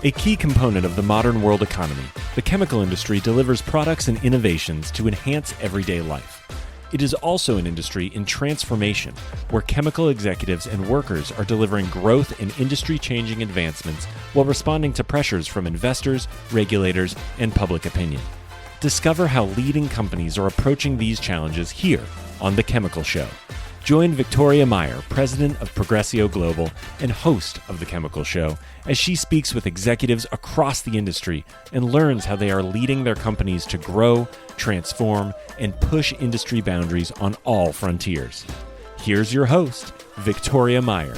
A key component of the modern world economy, the chemical industry delivers products and innovations to enhance everyday life. It is also an industry in transformation, where chemical executives and workers are delivering growth and industry-changing advancements while responding to pressures from investors, regulators, and public opinion. Discover how leading companies are approaching these challenges here on The Chemical Show. Join Victoria Meyer, president of Progressio Global and host of The Chemical Show, as she speaks with executives across the industry and learns how they are leading their companies to grow, transform, and push industry boundaries on all frontiers. Here's your host, Victoria Meyer.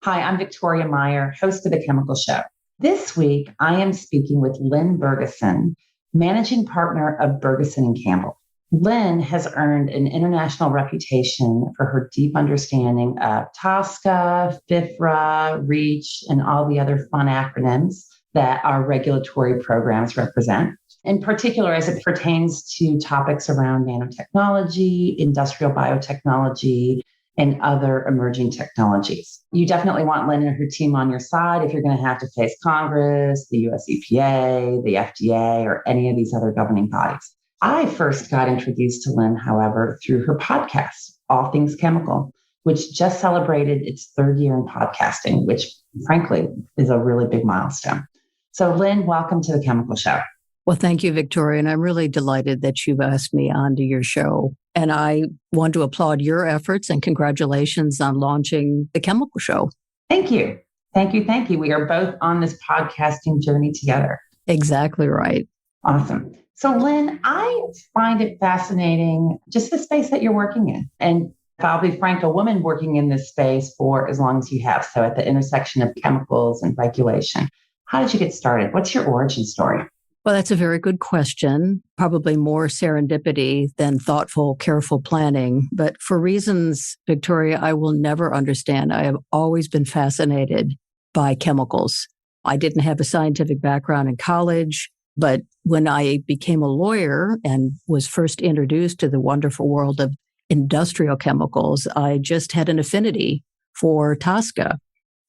Hi, I'm Victoria Meyer, host of The Chemical Show. This week, I am speaking with Lynn Bergeson, managing partner of Bergeson and Campbell. Lynn has earned an international reputation for her deep understanding of TSCA, FIFRA, REACH, and all the other fun acronyms that our regulatory programs represent, in particular as it pertains to topics around nanotechnology, industrial biotechnology, and other emerging technologies. You definitely want Lynn and her team on your side if you're going to have to face Congress, the US EPA, the FDA, or any of these other governing bodies. I first got introduced to Lynn, however, through her podcast, All Things Chemical, which just celebrated its third year in podcasting, which frankly is a really big milestone. So Lynn, welcome to The Chemical Show. Well, thank you, Victoria. And I'm really delighted that you've asked me onto your show. And I want to applaud your efforts and congratulations on launching The Chemical Show. Thank you. Thank you. Thank you. We are both on this podcasting journey together. Exactly right. Awesome. So Lynn, I find it fascinating, just the space that you're working in. And if I'll be frank, a woman working in this space for as long as you have. So at the intersection of chemicals and regulation. How did you get started? What's your origin story? Well, that's a very good question. Probably more serendipity than thoughtful, careful planning. But for reasons, Victoria, I will never understand. I have always been fascinated by chemicals. I didn't have a scientific background in college, but when I became a lawyer and was first introduced to the wonderful world of industrial chemicals, I just had an affinity for TSCA.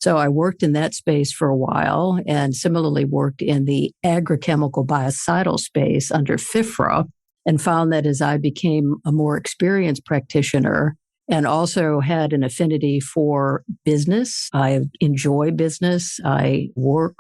So I worked in that space for a while and similarly worked in the agrochemical biocidal space under FIFRA and found that as I became a more experienced practitioner and also had an affinity for business, I enjoy business. I work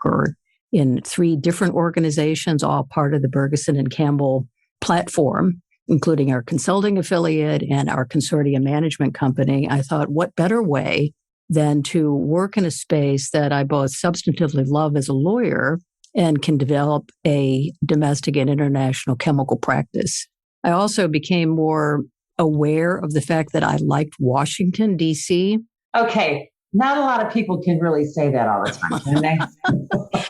in 3 different organizations, all part of the Bergeson and Campbell platform, including our consulting affiliate and our consortium management company. I thought, what better way than to work in a space that I both substantively love as a lawyer and can develop a domestic and international chemical practice. I also became more aware of the fact that I liked Washington, D.C. Okay. Not a lot of people can really say that all the time, can they?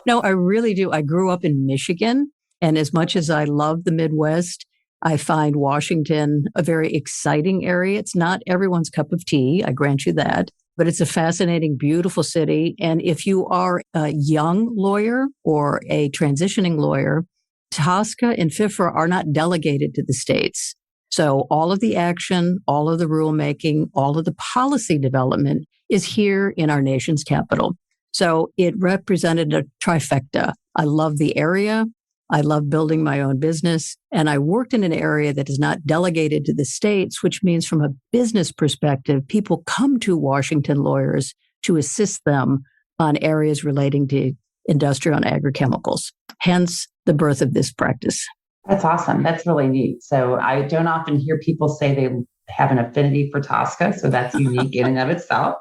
No, I really do. I grew up in Michigan, and as much as I love the Midwest, I find Washington a very exciting area. It's not everyone's cup of tea, I grant you that. But it's a fascinating, beautiful city. And if you are a young lawyer or a transitioning lawyer, TSCA and FIFRA are not delegated to the states. So all of the action, all of the rulemaking, all of the policy development is here in our nation's capital. So it represented a trifecta. I love the area. I love building my own business. And I worked in an area that is not delegated to the states, which means from a business perspective, people come to Washington lawyers to assist them on areas relating to industrial and agrochemicals, hence the birth of this practice. That's awesome. That's really neat. So I don't often hear people say they have an affinity for TSCA, so that's unique in and of itself.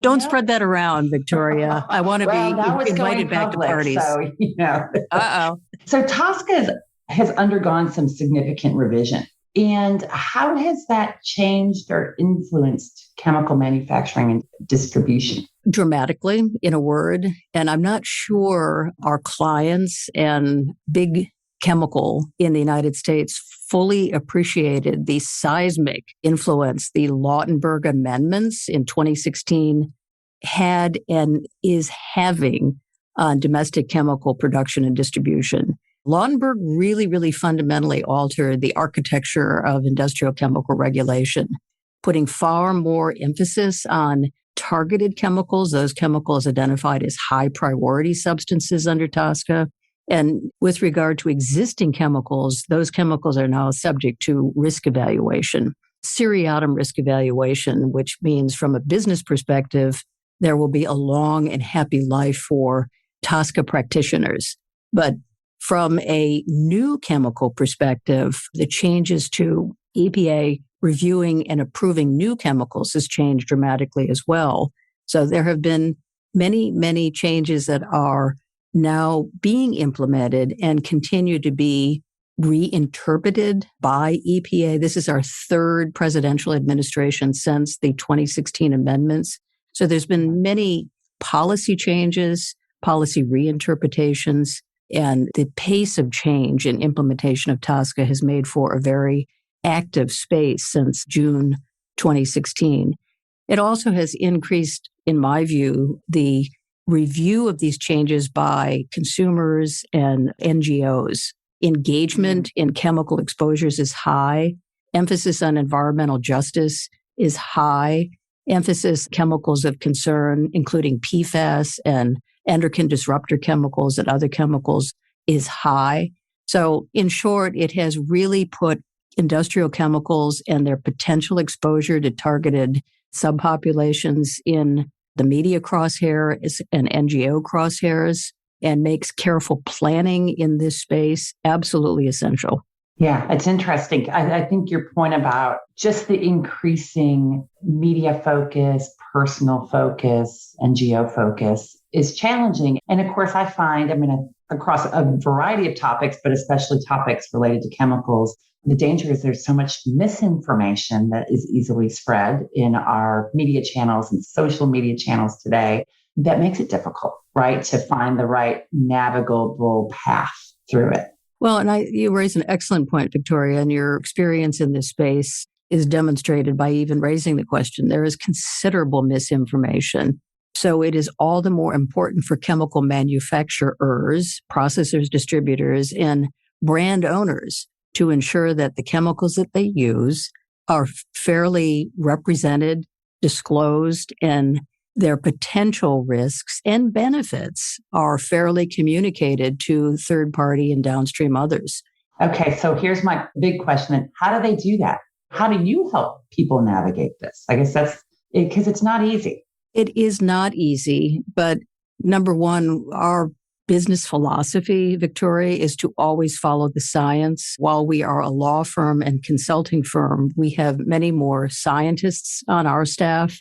Don't spread that around, Victoria. I want to be invited back to parties. So, Uh-oh. So TSCA has undergone some significant revision. And how has that changed or influenced chemical manufacturing and distribution? Dramatically, in a word. And I'm not sure our clients and big chemical in the United States fully appreciated the seismic influence the Lautenberg amendments in 2016 had and is having on domestic chemical production and distribution. Lautenberg really fundamentally altered the architecture of industrial chemical regulation, putting far more emphasis on targeted chemicals, those chemicals identified as high priority substances under TSCA. And with regard to existing chemicals, those chemicals are now subject to risk evaluation, seriatim risk evaluation, which means from a business perspective, there will be a long and happy life for TSCA practitioners. But from a new chemical perspective, the changes to EPA reviewing and approving new chemicals has changed dramatically as well. So there have been many, many changes that are now being implemented and continue to be reinterpreted by EPA. This is our third presidential administration since the 2016 amendments. So there's been many policy changes, policy reinterpretations, and the pace of change and implementation of TSCA has made for a very active space since June 2016. It also has increased, in my view, the review of these changes by consumers and NGOs. Engagement in chemical exposures is high. Emphasis on environmental justice is high. Emphasis chemicals of concern, including PFAS and endocrine disruptor chemicals and other chemicals, is high. So in short, it has really put industrial chemicals and their potential exposure to targeted subpopulations in the media crosshair and NGO crosshairs, and makes careful planning in this space absolutely essential. Yeah, it's interesting. I think your point about just the increasing media focus, personal focus, NGO focus is challenging. And of course, I find, across a variety of topics, but especially topics related to chemicals, the danger is there's so much misinformation that is easily spread in our media channels and social media channels today that makes it difficult, right, to find the right navigable path through it. Well, and you raise an excellent point, Victoria, and your experience in this space is demonstrated by even raising the question. There is considerable misinformation. So it is all the more important for chemical manufacturers, processors, distributors, and brand owners to ensure that the chemicals that they use are fairly represented, disclosed, and their potential risks and benefits are fairly communicated to third party and downstream others. Okay, so here's my big question. How do they do that? How do you help people navigate this? I guess that's it, because it's not easy. It is not easy, but number one, our business philosophy, Victoria, is to always follow the science. While we are a law firm and consulting firm, we have many more scientists on our staff,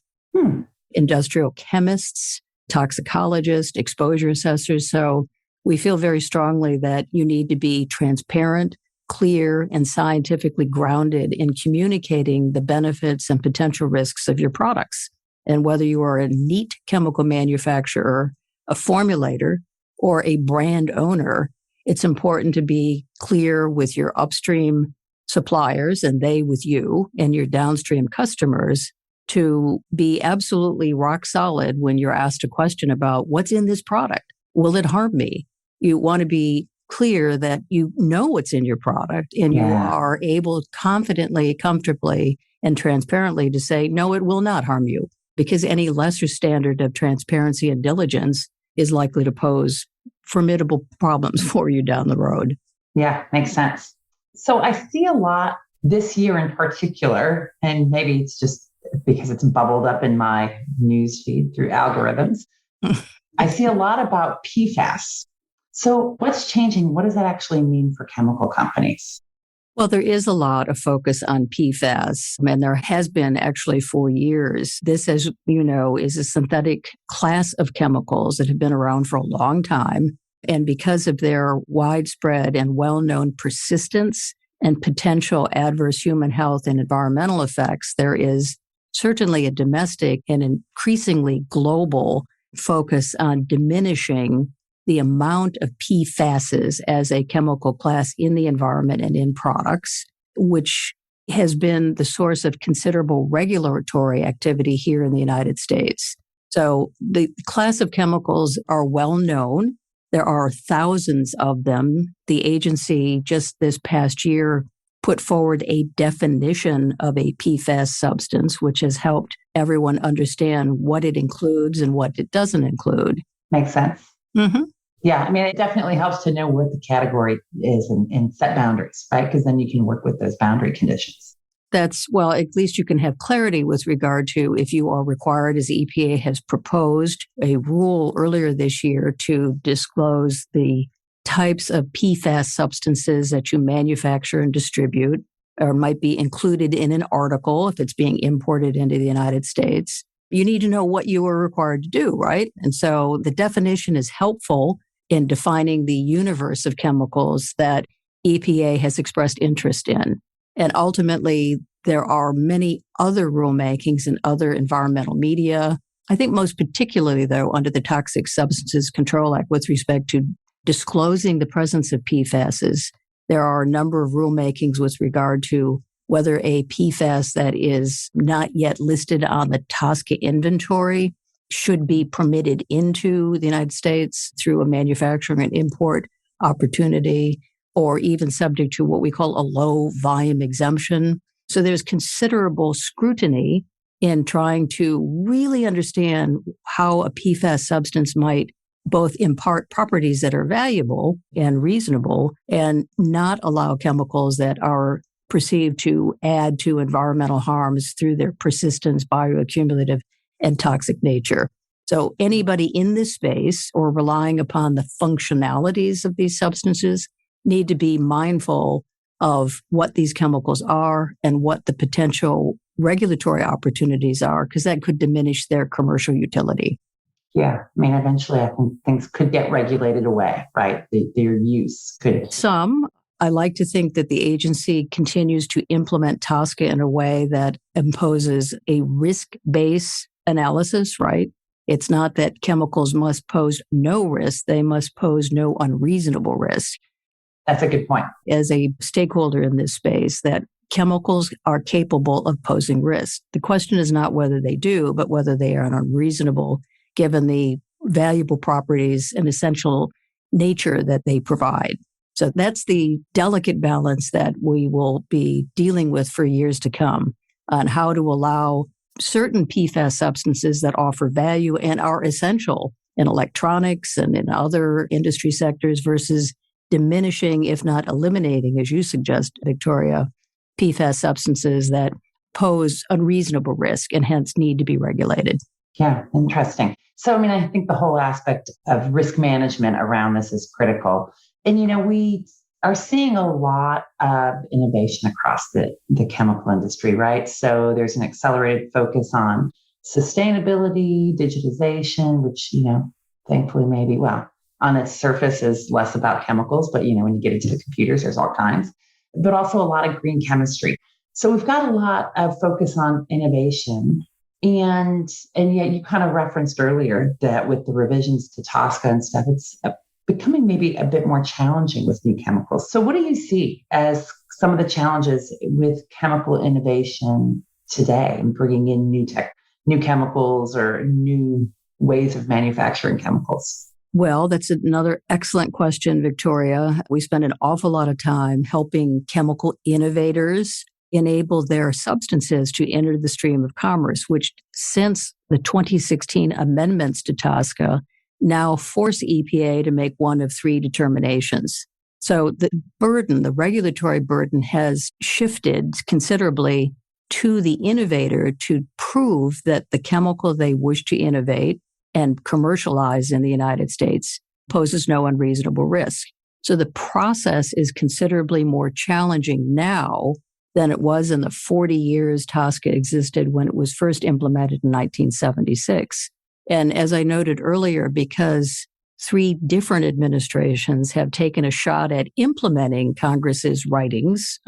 industrial chemists, toxicologists, exposure assessors. So we feel very strongly that you need to be transparent, clear, and scientifically grounded in communicating the benefits and potential risks of your products. And whether you are a neat chemical manufacturer, a formulator, or a brand owner, it's important to be clear with your upstream suppliers and they with you and your downstream customers to be absolutely rock solid when you're asked a question about what's in this product. Will it harm me? You want to be clear that you know what's in your product and you are able confidently, comfortably, and transparently to say, no, it will not harm you, because any lesser standard of transparency and diligence is likely to pose formidable problems for you down the road. Yeah, makes sense. So I see a lot this year in particular, and maybe it's just because it's bubbled up in my news feed through algorithms. I see a lot about PFAS. So what's changing? What does that actually mean for chemical companies? Well, there is a lot of focus on PFAS, and there has been actually for years. This, as you know, is a synthetic class of chemicals that have been around for a long time. And because of their widespread and well-known persistence and potential adverse human health and environmental effects, there is certainly a domestic and increasingly global focus on diminishing the amount of PFASs as a chemical class in the environment and in products, which has been the source of considerable regulatory activity here in the United States. So the class of chemicals are well known. There are thousands of them. The agency just this past year put forward a definition of a PFAS substance, which has helped everyone understand what it includes and what it doesn't include. Makes sense. Mm-hmm. Yeah, I mean, it definitely helps to know what the category is and set boundaries, right? Because then you can work with those boundary conditions. Well, at least you can have clarity with regard to if you are required, as EPA has proposed a rule earlier this year to disclose the types of PFAS substances that you manufacture and distribute, or might be included in an article if it's being imported into the United States. You need to know what you are required to do, right? And so the definition is helpful in defining the universe of chemicals that EPA has expressed interest in. And ultimately, there are many other rulemakings and other environmental media. I think most particularly, though, under the Toxic Substances Control Act with respect to disclosing the presence of PFASs, there are a number of rulemakings with regard to whether a PFAS that is not yet listed on the TSCA inventory should be permitted into the United States through a manufacturing and import opportunity, or even subject to what we call a low volume exemption. So there's considerable scrutiny in trying to really understand how a PFAS substance might both impart properties that are valuable and reasonable and not allow chemicals that are perceived to add to environmental harms through their persistence, bioaccumulative, and toxic nature. So anybody in this space or relying upon the functionalities of these substances need to be mindful of what these chemicals are and what the potential regulatory opportunities are, because that could diminish their commercial utility. Yeah. I mean, eventually I think things could get regulated away, right? Their use could. I like to think that the agency continues to implement TSCA in a way that imposes a risk-based analysis, right? It's not that chemicals must pose no risk, they must pose no unreasonable risk. That's a good point. As a stakeholder in this space, that chemicals are capable of posing risk. The question is not whether they do, but whether they are unreasonable given the valuable properties and essential nature that they provide. So that's the delicate balance that we will be dealing with for years to come on how to allow certain PFAS substances that offer value and are essential in electronics and in other industry sectors versus diminishing, if not eliminating, as you suggest, Victoria, PFAS substances that pose unreasonable risk and hence need to be regulated. Yeah, interesting. So, I mean, I think the whole aspect of risk management around this is critical. And, we are seeing a lot of innovation across the chemical industry, right? So there's an accelerated focus on sustainability, digitization, which, thankfully maybe, on its surface is less about chemicals, but, when you get into the computers, there's all kinds, but also a lot of green chemistry. So we've got a lot of focus on innovation. And yet you kind of referenced earlier that with the revisions to TSCA and stuff, it's becoming maybe a bit more challenging with new chemicals. So what do you see as some of the challenges with chemical innovation today and bringing in new chemicals or new ways of manufacturing chemicals? Well, that's another excellent question, Victoria. We spend an awful lot of time helping chemical innovators enable their substances to enter the stream of commerce, which since the 2016 amendments to TSCA now force EPA to make one of three determinations. So the regulatory burden has shifted considerably to the innovator to prove that the chemical they wish to innovate and commercialize in the United States poses no unreasonable risk. So the process is considerably more challenging now than it was in the 40 years TSCA existed when it was first implemented in 1976. And as I noted earlier, because three different administrations have taken a shot at implementing Congress's writings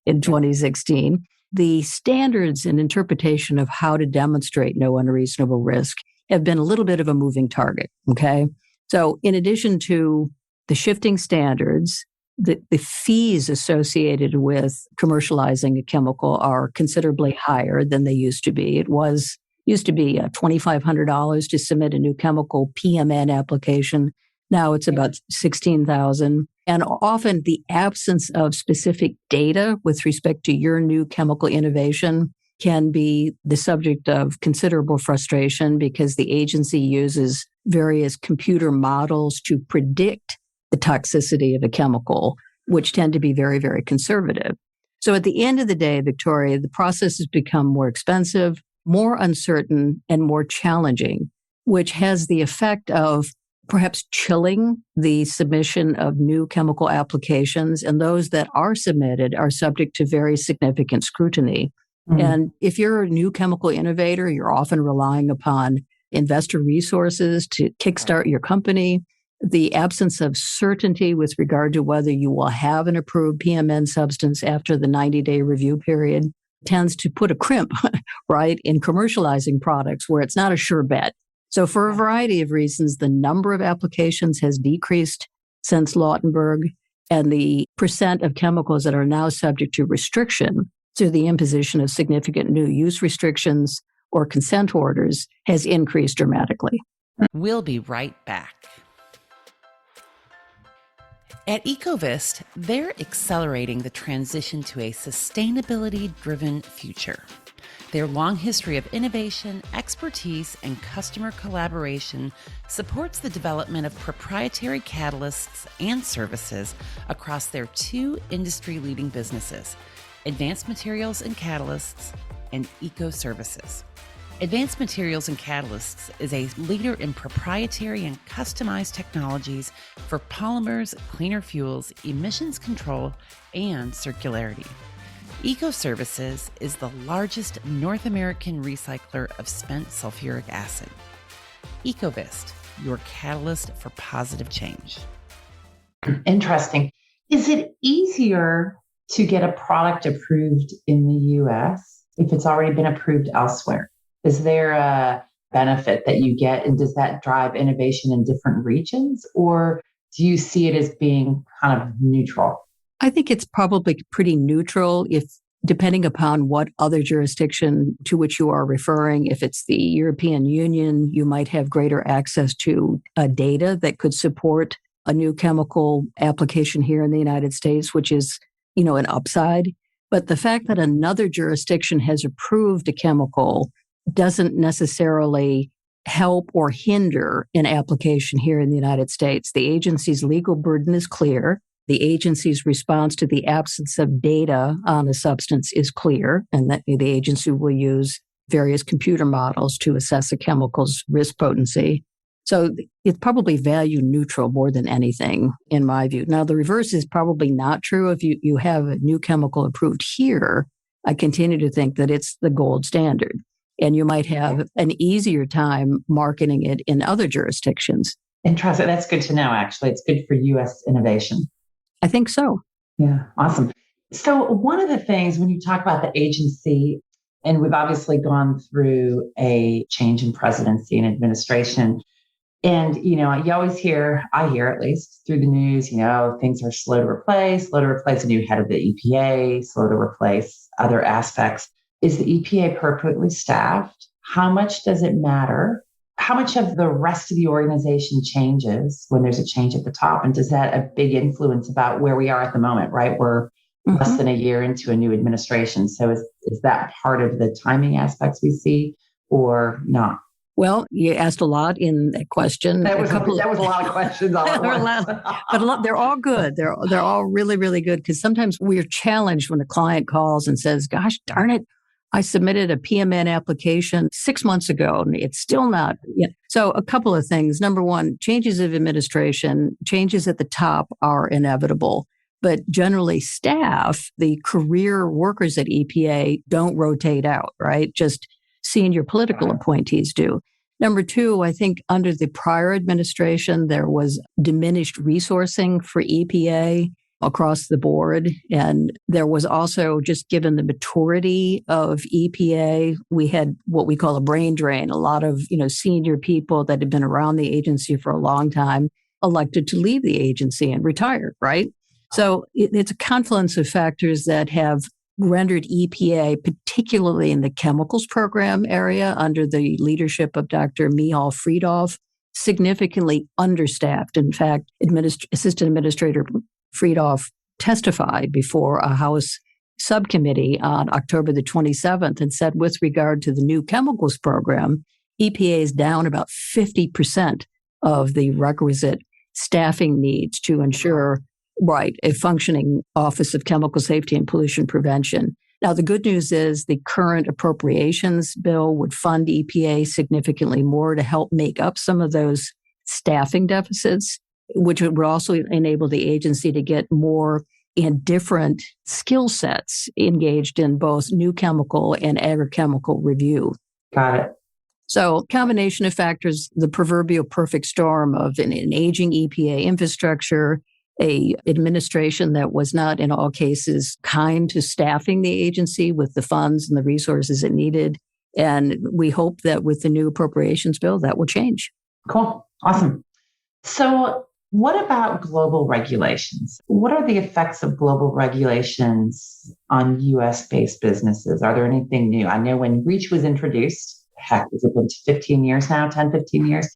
in 2016, the standards and interpretation of how to demonstrate no unreasonable risk have been a little bit of a moving target, okay? So in addition to the shifting standards, the fees associated with commercializing a chemical are considerably higher than they used to be. It used to be $2,500 to submit a new chemical PMN application. Now it's about $16,000. And often the absence of specific data with respect to your new chemical innovation can be the subject of considerable frustration because the agency uses various computer models to predict the toxicity of a chemical, which tend to be very, very conservative. So at the end of the day, Victoria, the process has become more expensive, more uncertain, and more challenging, which has the effect of perhaps chilling the submission of new chemical applications. And those that are submitted are subject to very significant scrutiny. Mm-hmm. And if you're a new chemical innovator, you're often relying upon investor resources to kickstart your company. The absence of certainty with regard to whether you will have an approved PMN substance after the 90-day review period tends to put a crimp, right, in commercializing products where it's not a sure bet. So for a variety of reasons, the number of applications has decreased since Lautenberg, and the percent of chemicals that are now subject to restriction through the imposition of significant new use restrictions or consent orders has increased dramatically. We'll be right back. At Ecovist, they're accelerating the transition to a sustainability-driven future. Their long history of innovation, expertise, and customer collaboration supports the development of proprietary catalysts and services across their two industry-leading businesses, Advanced Materials and Catalysts and Eco Services. Advanced Materials and Catalysts is a leader in proprietary and customized technologies for polymers, cleaner fuels, emissions control, and circularity. Eco Services is the largest North American recycler of spent sulfuric acid. Ecovist, your catalyst for positive change. Interesting. Is it easier to get a product approved in the U.S. if it's already been approved elsewhere? Is there a benefit that you get, and does that drive innovation in different regions, or do you see it as being kind of neutral? I think it's probably pretty neutral if, depending upon what other jurisdiction to which you are referring. If it's the European Union, you might have greater access to data that could support a new chemical application here in the United States, which is, an upside. But the fact that another jurisdiction has approved a chemical doesn't necessarily help or hinder an application here in the United States. The agency's legal burden is clear. The agency's response to the absence of data on a substance is clear, and that the agency will use various computer models to assess a chemical's risk potency. So it's probably value neutral more than anything, in my view. Now, the reverse is probably not true. If you have a new chemical approved here, I continue to think that it's the gold standard. And you might have an easier time marketing it in other jurisdictions. Interesting. That's good to know, actually. It's good for U.S. innovation. I think so. Yeah, awesome. So one of the things when you talk about the agency, and we've obviously gone through a change in presidency and administration, and, you always I hear at least through the news, things are slow to replace a new head of the EPA, slow to replace other aspects. Is the EPA appropriately staffed? How much does it matter? How much of the rest of the organization changes when there's a change at the top? And does that a big influence about where we are at the moment, right? We're less than a year into a new administration. So is that part of the timing aspects we see or not? Well, you asked a lot in that question. That was a lot of questions all at once. But they're all good. They're all really, really good, because sometimes we're challenged when a client calls and says, gosh, darn it, I submitted a PMN application 6 months ago and it's still not. So a couple of things. Number one, changes of administration, changes at the top are inevitable. But generally staff, the career workers at EPA don't rotate out, right? Just senior political appointees do. Number two, I think under the prior administration, there was diminished resourcing for EPA across the board. And there was also, just given the maturity of EPA, we had what we call a brain drain. A lot of, senior people that had been around the agency for a long time elected to leave the agency and retire, right? So it's a confluence of factors that have rendered EPA, particularly in the chemicals program area under the leadership of Dr. Michal Friedhoff, significantly understaffed. In fact, Assistant Administrator Friedhoff testified before a House subcommittee on October the 27th and said, with regard to the new chemicals program, EPA is down about 50% of the requisite staffing needs to ensure, a functioning Office of Chemical Safety and Pollution Prevention. Now, the good news is the current appropriations bill would fund EPA significantly more to help make up some of those staffing deficits, which would also enable the agency to get more and different skill sets engaged in both new chemical and agrochemical review. Got it. So combination of factors, the proverbial perfect storm of an aging EPA infrastructure, a administration that was not in all cases kind to staffing the agency with the funds and the resources it needed. And we hope that with the new appropriations bill, that will change. Cool. Awesome. So what about global regulations? What are the effects of global regulations on U.S.-based businesses? Are there anything new? I know when REACH was introduced, heck, has it been 15 years now, 10, 15 years?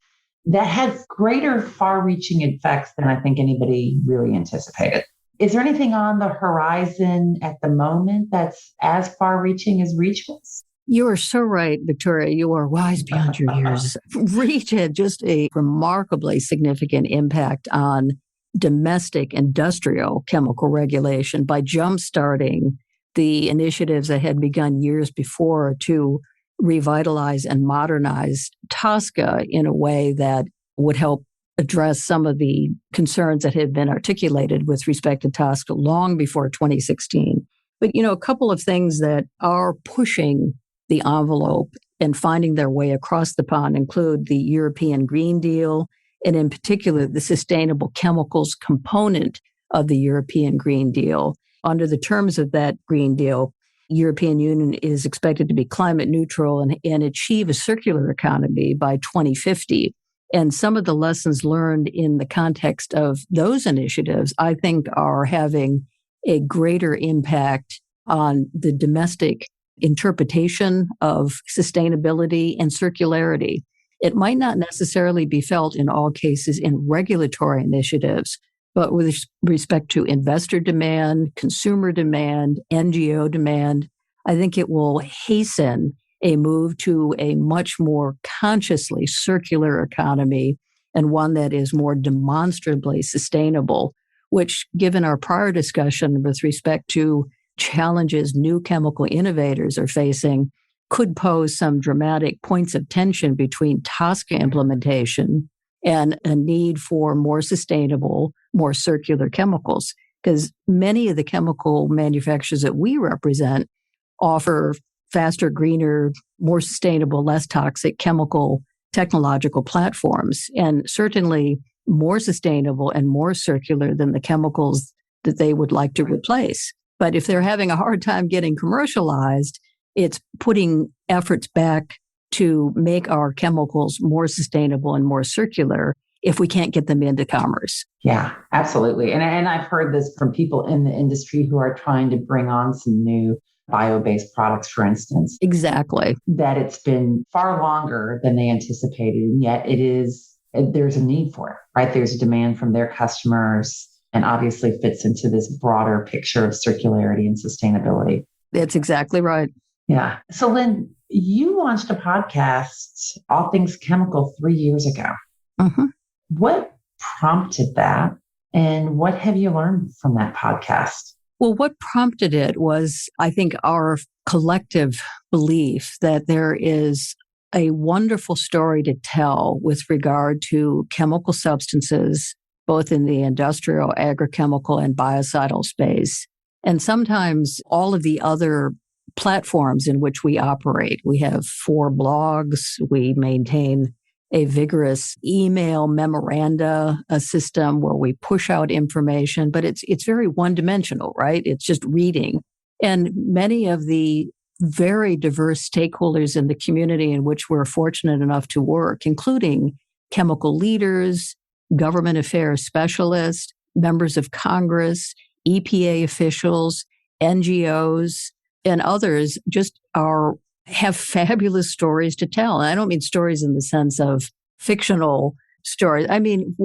That has greater far-reaching effects than I think anybody really anticipated. Is there anything on the horizon at the moment that's as far-reaching as REACH was? You are so right, Victoria. You are wise beyond your years. REACH had just a remarkably significant impact on domestic industrial chemical regulation by jumpstarting the initiatives that had begun years before to revitalize and modernize TSCA in a way that would help address some of the concerns that had been articulated with respect to TSCA long before 2016. But, a couple of things that are pushing the envelope and finding their way across the pond include the European Green Deal, and in particular, the sustainable chemicals component of the European Green Deal. Under the terms of that Green Deal, European Union is expected to be climate neutral and achieve a circular economy by 2050. And some of the lessons learned in the context of those initiatives, I think, are having a greater impact on the domestic interpretation of sustainability and circularity. It might not necessarily be felt in all cases in regulatory initiatives, but with respect to investor demand, consumer demand, NGO demand, I think it will hasten a move to a much more consciously circular economy and one that is more demonstrably sustainable, which, given our prior discussion with respect to challenges new chemical innovators are facing, could pose some dramatic points of tension between TSCA implementation and a need for more sustainable, more circular chemicals. Because many of the chemical manufacturers that we represent offer faster, greener, more sustainable, less toxic chemical technological platforms, and certainly more sustainable and more circular than the chemicals that they would like to replace. But if they're having a hard time getting commercialized, it's putting efforts back to make our chemicals more sustainable and more circular if we can't get them into commerce. Yeah, absolutely. And I've heard this from people in the industry who are trying to bring on some new bio-based products, for instance. Exactly. That it's been far longer than they anticipated, and yet there's a need for it, right? There's a demand from their customers, and obviously fits into this broader picture of circularity and sustainability. That's exactly right. Yeah. So Lynn, you launched a podcast, All Things Chemical, 3 years ago. Mm-hmm. What prompted that? And what have you learned from that podcast? Well, what prompted it was, I think, our collective belief that there is a wonderful story to tell with regard to chemical substances, both in the industrial, agrochemical, and biocidal space. And sometimes all of the other platforms in which we operate. We have 4 blogs. We maintain a vigorous email memoranda system where we push out information, but it's very one-dimensional, right? It's just reading. And many of the very diverse stakeholders in the community in which we're fortunate enough to work, including chemical leaders, government affairs specialists, members of Congress, EPA officials, NGOs, and others, just have fabulous stories to tell. And I don't mean stories in the sense of fictional stories. I mean,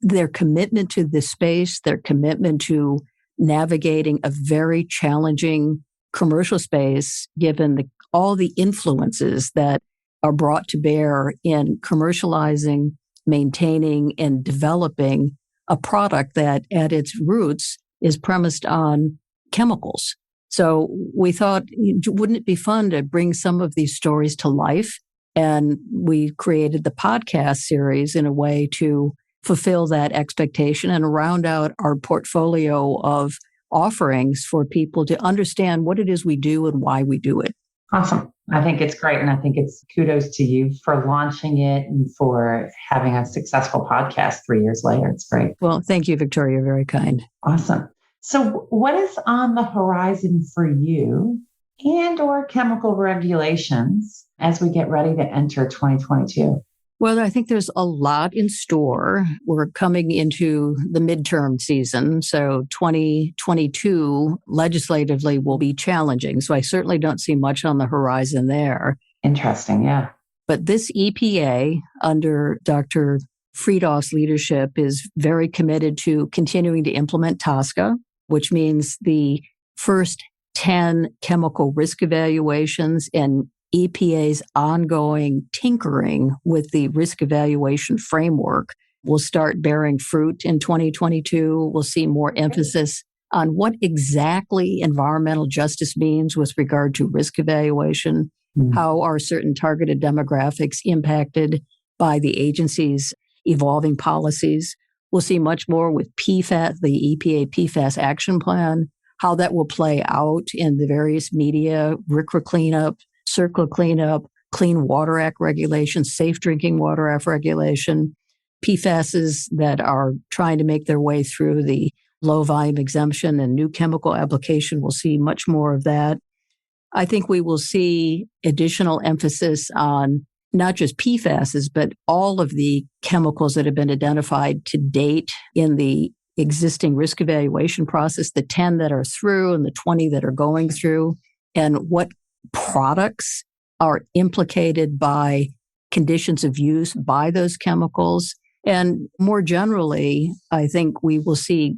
their commitment to this space, their commitment to navigating a very challenging commercial space, given all the influences that are brought to bear in commercializing, maintaining, and developing a product that at its roots is premised on chemicals. So we thought, wouldn't it be fun to bring some of these stories to life? And we created the podcast series in a way to fulfill that expectation and round out our portfolio of offerings for people to understand what it is we do and why we do it. Awesome. I think it's great. And I think it's kudos to you for launching it and for having a successful podcast 3 years later. It's great. Well, thank you, Victoria. You're very kind. Awesome. So what is on the horizon for you and or chemical regulations as we get ready to enter 2022? Well, I think there's a lot in store. We're coming into the midterm season, so 2022 legislatively will be challenging. So I certainly don't see much on the horizon there. Interesting, yeah. But this EPA, under Dr. Friedhoff's leadership, is very committed to continuing to implement TSCA, which means the first 10 chemical risk evaluations and EPA's ongoing tinkering with the risk evaluation framework will start bearing fruit in 2022. We'll see more emphasis on what exactly environmental justice means with regard to risk evaluation. How are certain targeted demographics impacted by the agency's evolving policies? We'll see much more with PFAS, the EPA PFAS action plan, how that will play out in the various media, RCRA cleanup, CERCLA cleanup, Clean Water Act regulation, Safe Drinking Water Act regulation, PFASs that are trying to make their way through the low volume exemption and new chemical application. We'll see much more of that. I think we will see additional emphasis on not just PFASs, but all of the chemicals that have been identified to date in the existing risk evaluation process, the 10 that are through and the 20 that are going through, and what products are implicated by conditions of use by those chemicals. And more generally, I think we will see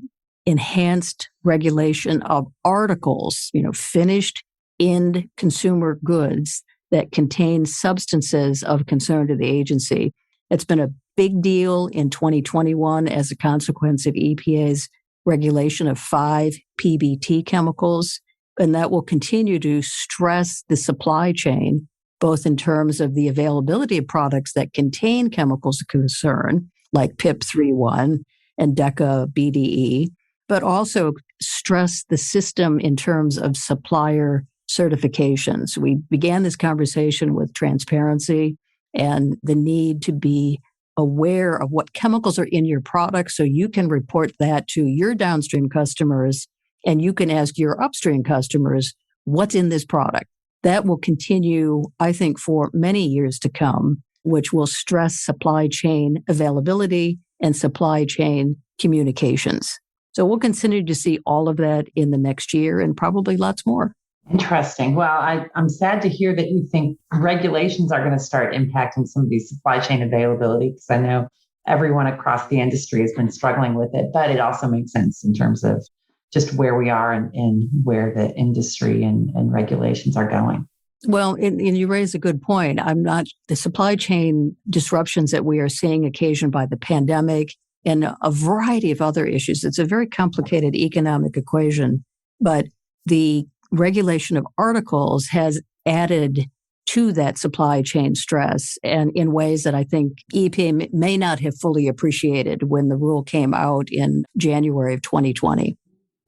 enhanced regulation of articles, finished end consumer goods that contain substances of concern to the agency. It's been a big deal in 2021 as a consequence of EPA's regulation of 5 PBT chemicals. And that will continue to stress the supply chain, both in terms of the availability of products that contain chemicals of concern, like PIP-31 and DECA BDE, but also stress the system in terms of supplier certifications. We began this conversation with transparency and the need to be aware of what chemicals are in your product so you can report that to your downstream customers. And you can ask your upstream customers, what's in this product? That will continue, I think, for many years to come, which will stress supply chain availability and supply chain communications. So we'll continue to see all of that in the next year and probably lots more. Interesting. Well, I'm sad to hear that you think regulations are going to start impacting some of these supply chain availability, because I know everyone across the industry has been struggling with it, but it also makes sense in terms of just where we are and where the industry and regulations are going. Well, and you raise a good point. The supply chain disruptions that we are seeing occasioned by the pandemic and a variety of other issues. It's a very complicated economic equation, but the regulation of articles has added to that supply chain stress and in ways that I think EPA may not have fully appreciated when the rule came out in January of 2020.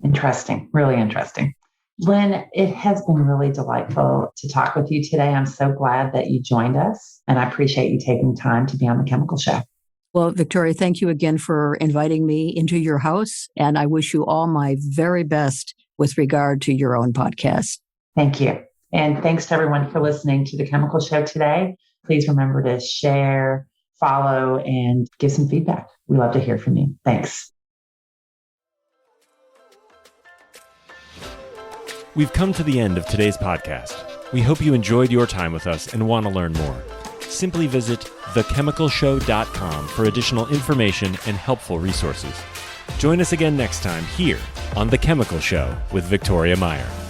Interesting. Really interesting. Lynn, it has been really delightful to talk with you today. I'm so glad that you joined us, and I appreciate you taking time to be on the Chemical Show. Well, Victoria, thank you again for inviting me into your house, and I wish you all my very best with regard to your own podcast. Thank you. And thanks to everyone for listening to the Chemical Show today. Please remember to share, follow, and give some feedback. We love to hear from you. Thanks. We've come to the end of today's podcast. We hope you enjoyed your time with us and want to learn more. Simply visit thechemicalshow.com for additional information and helpful resources. Join us again next time here on The Chemical Show with Victoria Meyer.